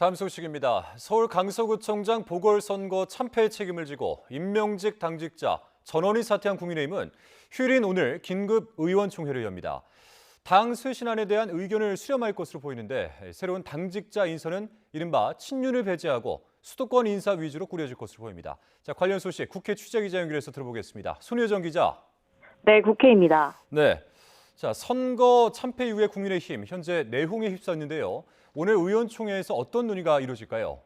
다음 소식입니다. 서울 강서구청장 보궐선거 참패의 책임을 지고 임명직 당직자 전원이 사퇴한 국민의힘은 휴일인 오늘 긴급 의원총회를 엽니다. 당 쇄신안에 대한 의견을 수렴할 것으로 보이는데 새로운 당직자 인선은 이른바 친윤을 배제하고 수도권 인사 위주로 꾸려질 것으로 보입니다. 자, 관련 소식 국회 취재기자 연결해서 들어보겠습니다. 손효정 기자. 네, 국회입니다. 네. 자, 선거 참패 이후에 국민의힘 현재 내홍에 휩싸였는데요. 오늘 의원총회에서 어떤 논의가 이루어질까요?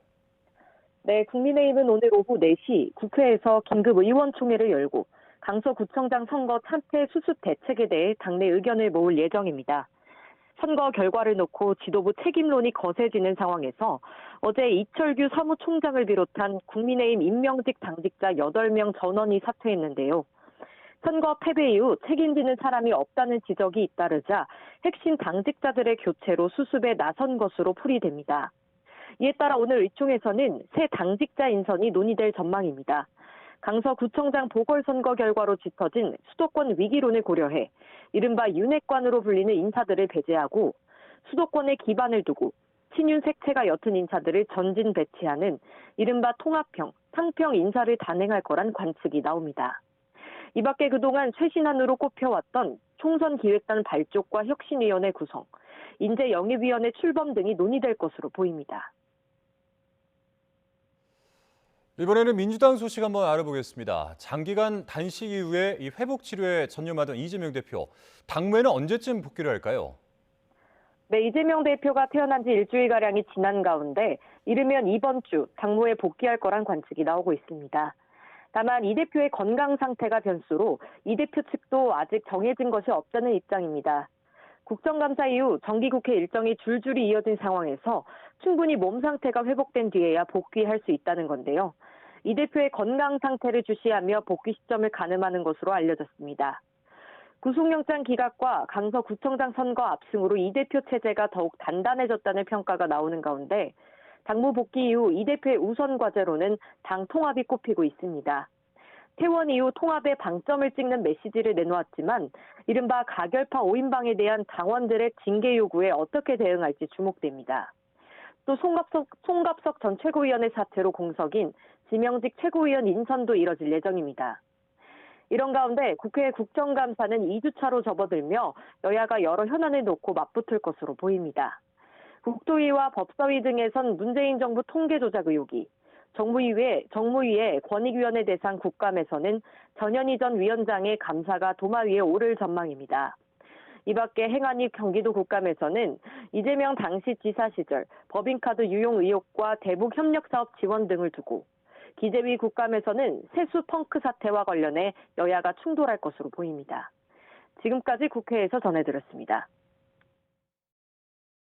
네, 국민의힘은 오늘 오후 4시 국회에서 긴급 의원총회를 열고 강서구청장 선거 참패 수습 대책에 대해 당내 의견을 모을 예정입니다. 선거 결과를 놓고 지도부 책임론이 거세지는 상황에서 어제 이철규 사무총장을 비롯한 국민의힘 임명직 당직자 8명 전원이 사퇴했는데요. 선거 패배 이후 책임지는 사람이 없다는 지적이 잇따르자 핵심 당직자들의 교체로 수습에 나선 것으로 풀이됩니다. 이에 따라 오늘 의총에서는 새 당직자 인선이 논의될 전망입니다. 강서구청장 보궐선거 결과로 짙어진 수도권 위기론을 고려해 이른바 윤핵관으로 불리는 인사들을 배제하고 수도권에 기반을 두고 친윤 색채가 옅은 인사들을 전진 배치하는 이른바 통합형, 상평 인사를 단행할 거란 관측이 나옵니다. 이 밖에 그동안 쇄신안으로 꼽혀왔던 총선기획단 발족과 혁신위원회 구성, 인재영입위원회 출범 등이 논의될 것으로 보입니다. 이번에는 민주당 소식 한번 알아보겠습니다. 장기간 단식 이후에 이 회복 치료에 전념하던 이재명 대표, 당무에는 언제쯤 복귀를 할까요? 네, 이재명 대표가 태어난 지 일주일가량이 지난 가운데 이르면 이번 주 당무에 복귀할 거란 관측이 나오고 있습니다. 다만 이 대표의 건강 상태가 변수로 이 대표 측도 아직 정해진 것이 없다는 입장입니다. 국정감사 이후 정기국회 일정이 줄줄이 이어진 상황에서 충분히 몸 상태가 회복된 뒤에야 복귀할 수 있다는 건데요. 이 대표의 건강 상태를 주시하며 복귀 시점을 가늠하는 것으로 알려졌습니다. 구속영장 기각과 강서구청장 선거 압승으로 이 대표 체제가 더욱 단단해졌다는 평가가 나오는 가운데 당무 복귀 이후 이 대표의 우선 과제로는 당 통합이 꼽히고 있습니다. 퇴원 이후 통합에 방점을 찍는 메시지를 내놓았지만 이른바 가결파 5인방에 대한 당원들의 징계 요구에 어떻게 대응할지 주목됩니다. 또 송갑석 전 최고위원의 사퇴로 공석인 지명직 최고위원 인선도 이뤄질 예정입니다. 이런 가운데 국회 국정감사는 2주차로 접어들며 여야가 여러 현안을 놓고 맞붙을 것으로 보입니다. 국토위와 법사위 등에선 문재인 정부 통계 조작 의혹이, 정무위의 권익위원회 대상 국감에서는 전현희 전 위원장의 감사가 도마 위에 오를 전망입니다. 이 밖에 행안위 경기도 국감에서는 이재명 당시 지사 시절 법인카드 유용 의혹과 대북 협력사업 지원 등을 두고 기재위 국감에서는 세수 펑크 사태와 관련해 여야가 충돌할 것으로 보입니다. 지금까지 국회에서 전해드렸습니다.